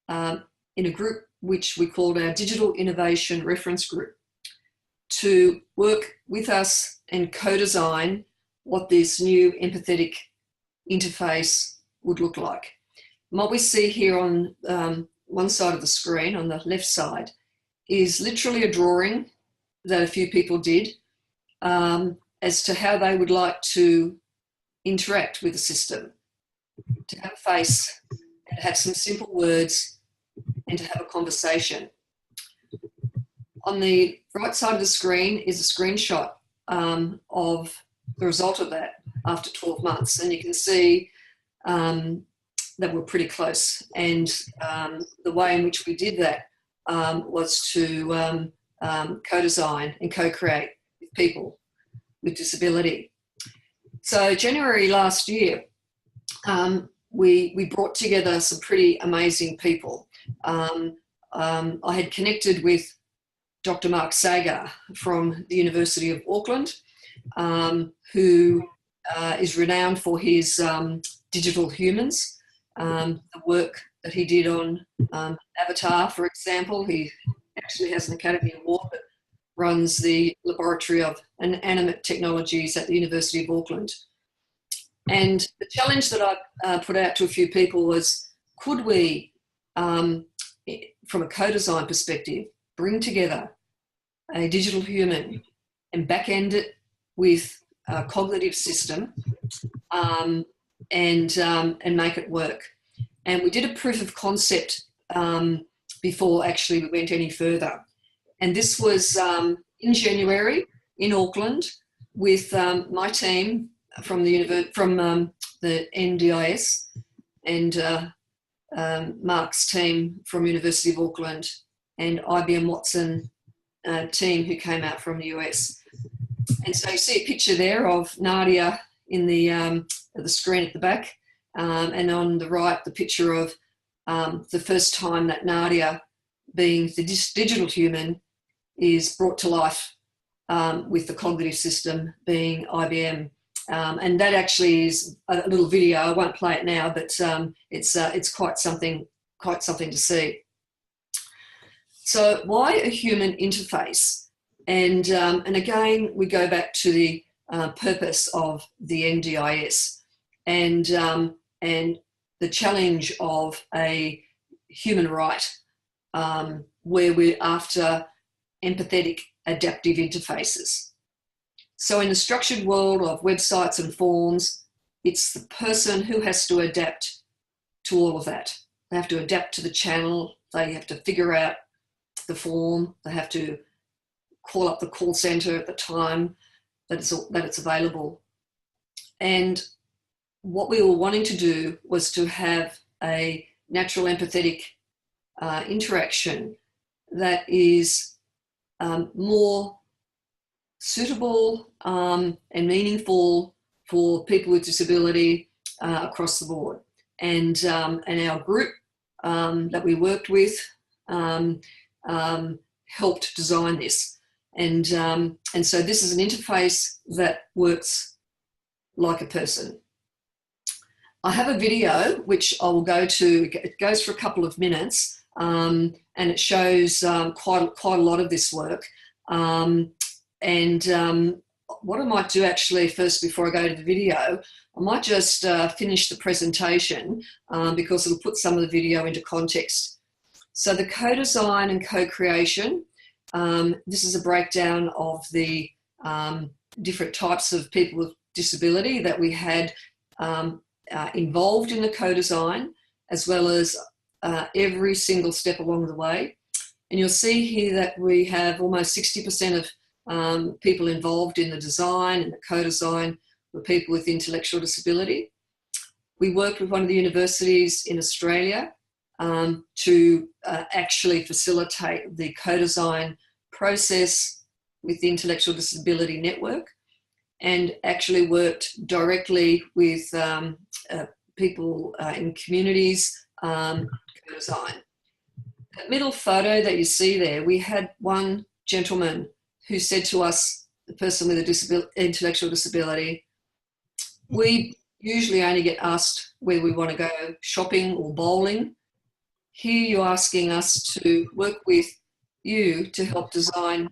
in a group which we called our Digital Innovation Reference Group, to work with us and co-design what this new empathetic interface would look like. And what we see here on one side of the screen, on the left side, is literally a drawing that a few people did as to how they would like to interact with the system, to have a face and have some simple words and to have a conversation. On the right side of the screen is a screenshot of the result of that after 12 months. And you can see that we're pretty close. And the way in which we did that was to co-design and co-create with people with disability. So January last year, we brought together some pretty amazing people. I had connected with Dr. Mark Sager from the University of Auckland, who is renowned for his digital humans, the work that he did on Avatar, for example. He actually has an Academy Award that runs the Laboratory of Animate Technologies at the University of Auckland. And the challenge that I put out to a few people was, could we, from a co-design perspective, bring together a digital human and back-end it with a cognitive system and make it work. And we did a proof of concept before actually we went any further. And this was in January in Auckland with my team from the NDIS and Mark's team from University of Auckland and IBM Watson team who came out from the US. And so you see a picture there of Nadia in the screen at the back, and on the right, the picture of the first time that Nadia, being the digital human, is brought to life with the cognitive system being IBM. And that actually is a little video. I won't play it now, but it's quite something to see. So why a human interface? And again, we go back to the purpose of the NDIS and the challenge of a human right, where we're after empathetic, adaptive interfaces. So in the structured world of websites and forms, it's the person who has to adapt to all of that. They have to adapt to the channel. They have to figure out the form. They have to call up the call center at the time that it's available. And what we were wanting to do was to have a natural empathetic interaction that is more suitable and meaningful for people with disability across the board. And our group that we worked with helped design this. And so this is an interface that works like a person. I have a video which I will go to. It goes for a couple of minutes, and it shows quite a lot of this work. What I might do actually first, before I go to the video, I might just finish the presentation because it'll put some of the video into context. So the co-design and co-creation, this is a breakdown of the different types of people with disability that we had involved in the co-design, as well as every single step along the way. And you'll see here that we have almost 60% of people involved in the design and the co-design were people with intellectual disability. We worked with one of the universities in Australia to actually facilitate the co-design process with the Intellectual Disability Network, and actually worked directly with people in communities co-design. That middle photo that you see there, we had one gentleman who said to us, the person with a intellectual disability, we usually only get asked where we want to go shopping or bowling. Here you're asking us to work with you to help design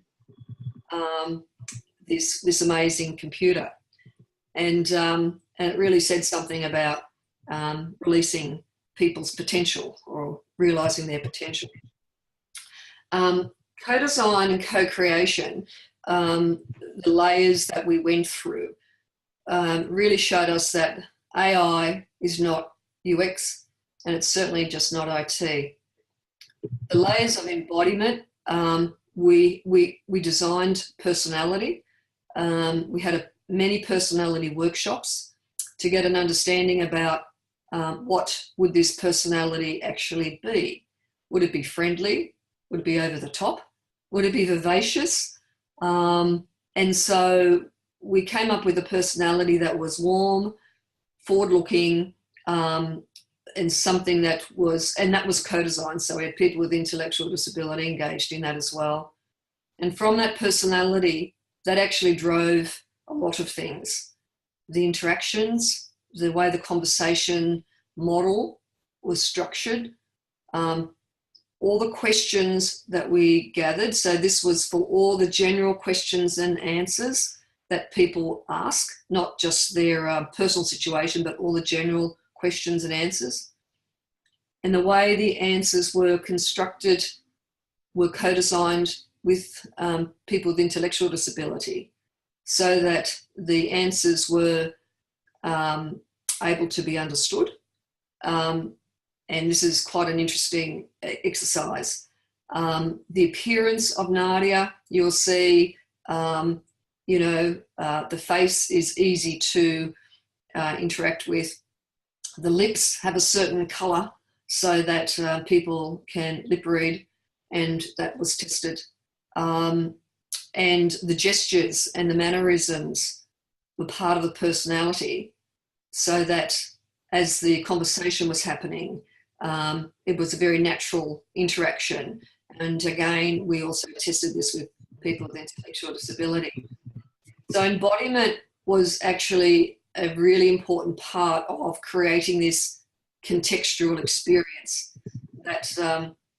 this amazing computer. And it really said something about releasing people's potential or realising their potential. Co-design and co-creation, the layers that we went through really showed us that AI is not UX, and it's certainly just not IT. The layers of embodiment, we designed personality. We had many personality workshops to get an understanding about what would this personality actually be. Would it be friendly? Would it be over the top? Would it be vivacious? And so we came up with a personality that was warm, forward-looking, and something that was co-designed. So we had people with intellectual disability engaged in that as well. And from that personality, that actually drove a lot of things. the interactions, the way the conversation model was structured, all the questions that we gathered. So this was for all the general questions and answers that people ask, not just their personal situation, but all the general questions and answers. And the way the answers were constructed were co-designed with people with intellectual disability, so that the answers were able to be understood. And this is quite an interesting exercise. The appearance of Nadia, you'll see, you know, the face is easy to interact with. The lips have a certain colour so that people can lip read, and that was tested. And the gestures and the mannerisms were part of the personality, so that as the conversation was happening, it was a very natural interaction. And again, we also tested this with people with intellectual disability. So embodiment was actually a really important part of creating this contextual experience that,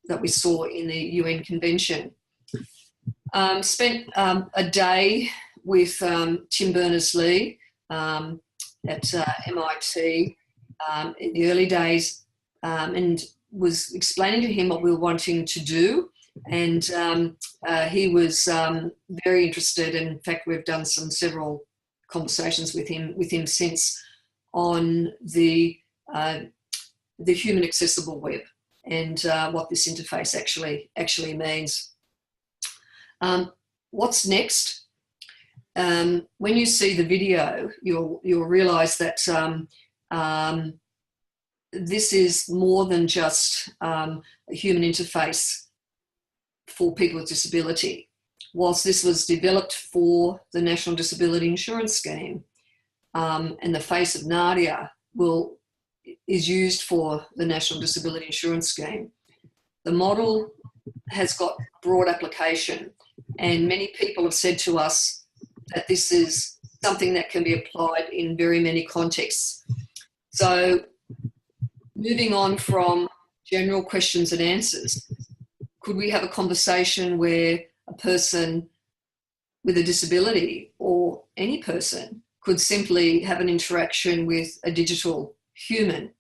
that we saw in the UN Convention. Spent a day with Tim Berners-Lee at MIT in the early days, and was explaining to him what we were wanting to do. And he was very interested. In fact, we've done several conversations with him since on the human accessible web and what this interface actually means. What's next? When you see the video, you'll realise that this is more than just a human interface for people with disability. Whilst this was developed for the National Disability Insurance Scheme, and the face of Nadia is used for the National Disability Insurance Scheme, the model has got broad application, and many people have said to us that this is something that can be applied in very many contexts. So moving on from general questions and answers, could we have a conversation where a person with a disability or any person could simply have an interaction with a digital human,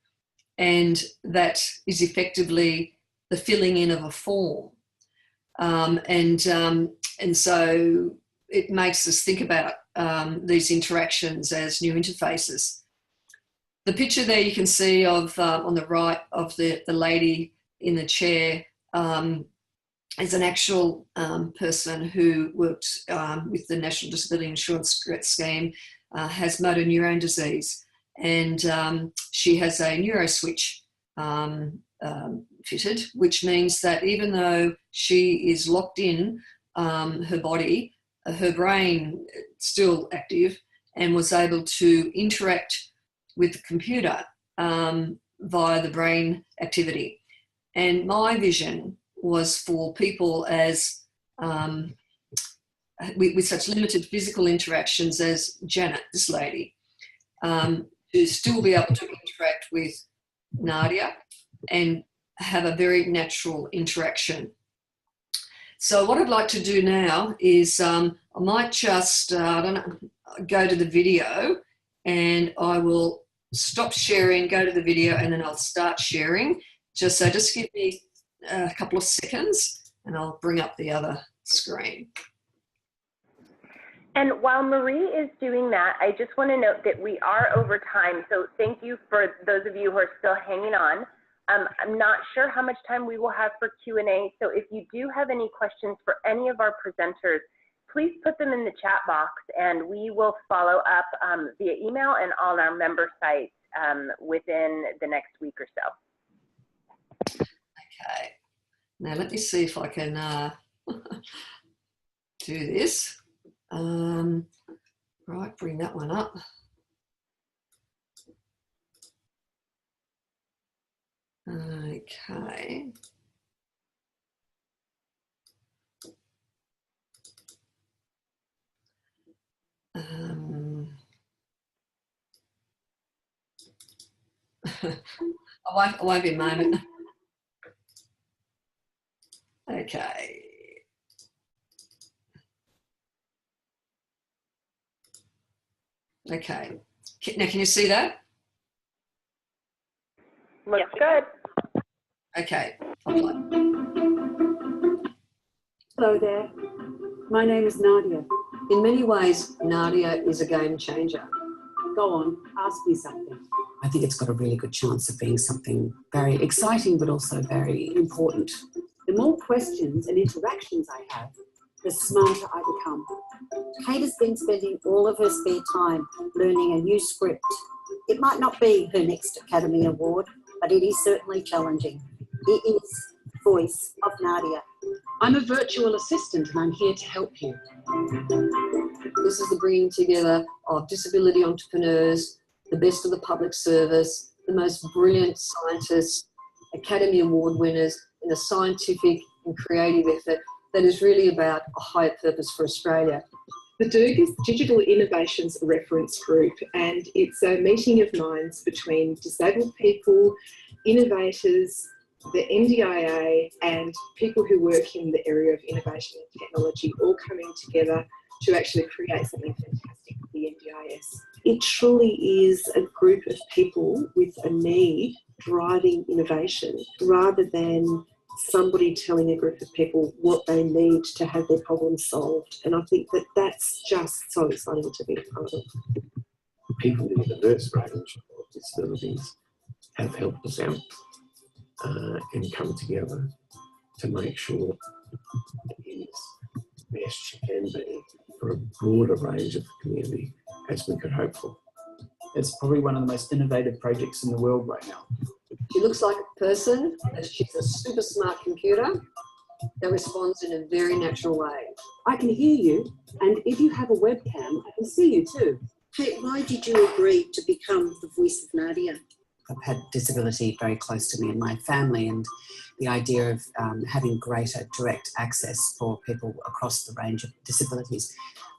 and that is effectively the filling in of a form? And so it makes us think about these interactions as new interfaces. The picture there you can see of on the right of the lady in the chair is an actual person who worked with the National Disability Insurance Scheme, has motor neurone disease, and she has a neuroswitch fitted, which means that even though she is locked in her body, her brain still active and was able to interact with the computer via the brain activity. And my vision was for people as with such limited physical interactions as Janet, this lady, to still be able to interact with Nadia and have a very natural interaction. So what I'd like to do now is I might just, go to the video, and I will stop sharing, go to the video, and then I'll start sharing. Just give me a couple of seconds and I'll bring up the other screen. And while Marie is doing that, I just want to note that we are over time. So thank you for those of you who are still hanging on. I'm not sure how much time we will have for Q&A. So if you do have any questions for any of our presenters, please put them in the chat box, and we will follow up via email and on our member site within the next week or so. Okay, now let me see if I can do this. Right, bring that one up. Okay. I won't be a moment. Okay. Okay. Now, can you see that? Looks good. Okay. I'll play. Hello there. My name is Nadia. In many ways, Nadia is a game changer. Go on, ask me something. I think it's got a really good chance of being something very exciting, but also very important. The more questions and interactions I have, the smarter I become. Kate has been spending all of her spare time learning a new script. It might not be her next Academy Award, but it is certainly challenging. It is Voice of Nadia. I'm a virtual assistant and I'm here to help you. This is the bringing together of disability entrepreneurs, the best of the public service, the most brilliant scientists, Academy Award winners in a scientific and creative effort that is really about a higher purpose for Australia. The DUG is Digital Innovations Reference Group, and it's a meeting of minds between disabled people, innovators, the NDIA, and people who work in the area of innovation and technology, all coming together to actually create something fantastic for the NDIS. It truly is a group of people with a need driving innovation, rather than somebody telling a group of people what they need to have their problems solved. And I think that that's just so exciting to be a part of. People in the diverse range of disabilities have helped us out and come together to make sure it is best you can be for a broader range of the community as we could hope for. It's probably one of the most innovative projects in the world right now. She looks like a person, she's a super smart computer that responds in a very natural way. I can hear you, and if you have a webcam, I can see you too. Kate, why did you agree to become the Voice of Nadia? I've had disability very close to me in my family, and the idea of having greater direct access for people across the range of disabilities,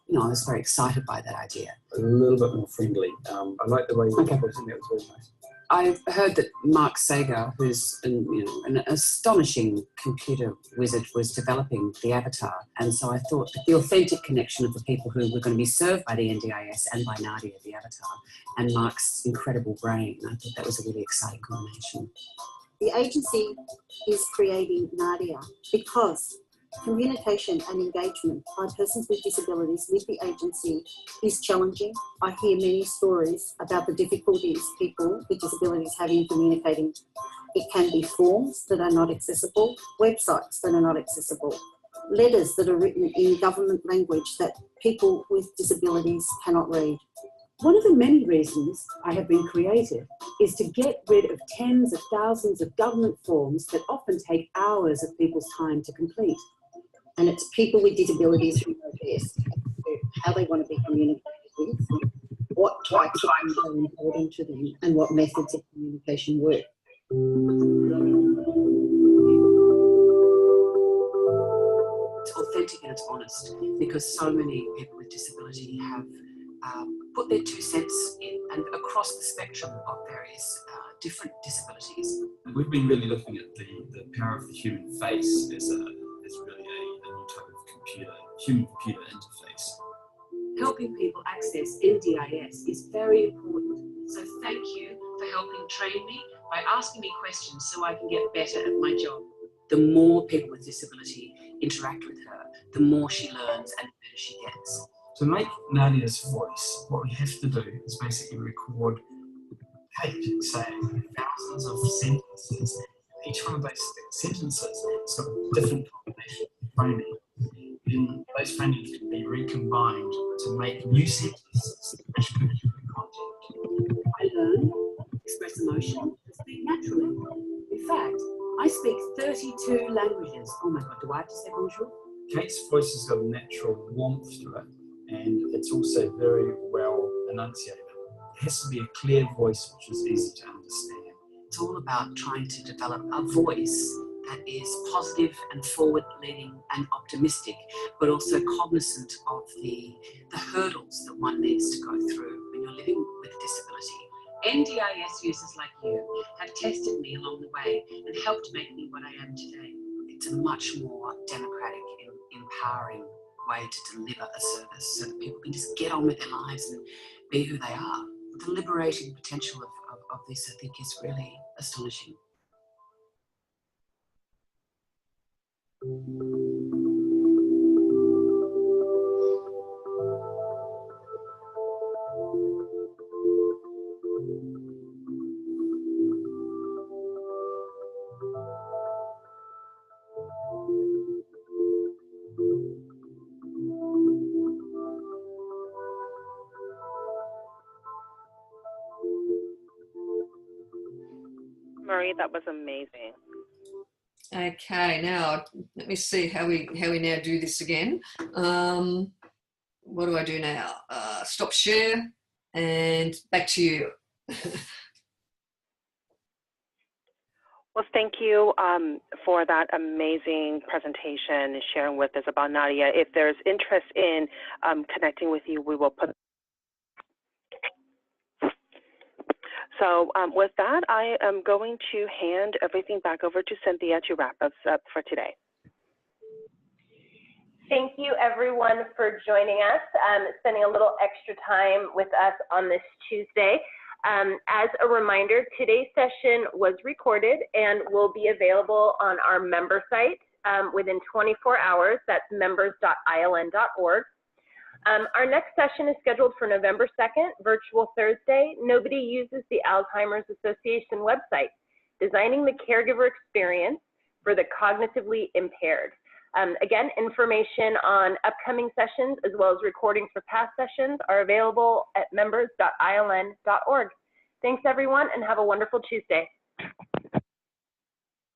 you know, I was very excited by that idea. A little bit more friendly. I like the way you okay. put it, that was very nice. I heard that Mark Sager, who's an astonishing computer wizard, was developing the avatar, and so I thought that the authentic connection of the people who were going to be served by the NDIS and by Nadia, the avatar, and Mark's incredible brain, I thought that was a really exciting combination. The agency is creating Nadia because communication and engagement by persons with disabilities with the agency is challenging. I hear many stories about the difficulties people with disabilities have in communicating. It can be forms that are not accessible, websites that are not accessible, letters that are written in government language that people with disabilities cannot read. One of the many reasons I have been creative is to get rid of tens of thousands of government forms that often take hours of people's time to complete. And it's people with disabilities who know best how they want to be communicated with, what types of things are important to them, and what methods of communication work. It's authentic and it's honest, because so many people with disability have put their 2 cents in, and across the spectrum of various different disabilities. We've been really looking at the power of the human face as really a new type of human-computer interface. Helping people access NDIS is very important. So thank you for helping train me by asking me questions so I can get better at my job. The more people with disability interact with her, the more she learns and the better she gets. To make Nadia's voice, what we have to do is basically record Kate saying thousands of sentences. Each one of those sentences has got a different combination of phonemes. Then those phonemes can be recombined to make new sentences which could be content. I learn, express emotion, and speak naturally. In fact, I speak 32 languages. Oh my God, do I have to say bonjour? Kate's voice has got a natural warmth to it, and it's also very well enunciated. It has to be a clear voice which is easy to understand. It's all about trying to develop a voice that is positive and forward-leaning and optimistic, but also cognizant of the hurdles that one needs to go through when you're living with a disability. NDIS users like you have tested me along the way and helped make me what I am today. It's a much more democratic and empowering way to deliver a service so that people can just get on with their lives and be who they are. The liberating potential of this, I think, is really astonishing. Marie, that was amazing. Okay, now let me see how we now do this again. What do I do now? Stop share and back to you. Well, thank you for that amazing presentation and sharing with us about Nadia. If there's interest in connecting with you, we will put. So with that, I am going to hand everything back over to Cynthia to wrap us up for today. Thank you, everyone, for joining us, spending a little extra time with us on this Tuesday. As a reminder, today's session was recorded and will be available on our member site within 24 hours. That's members.iln.org. Our next session is scheduled for November 2nd, virtual Thursday. Nobody uses the Alzheimer's Association website, designing the caregiver experience for the cognitively impaired. Again, information on upcoming sessions as well as recordings for past sessions are available at members.iln.org. Thanks, everyone, and have a wonderful Tuesday.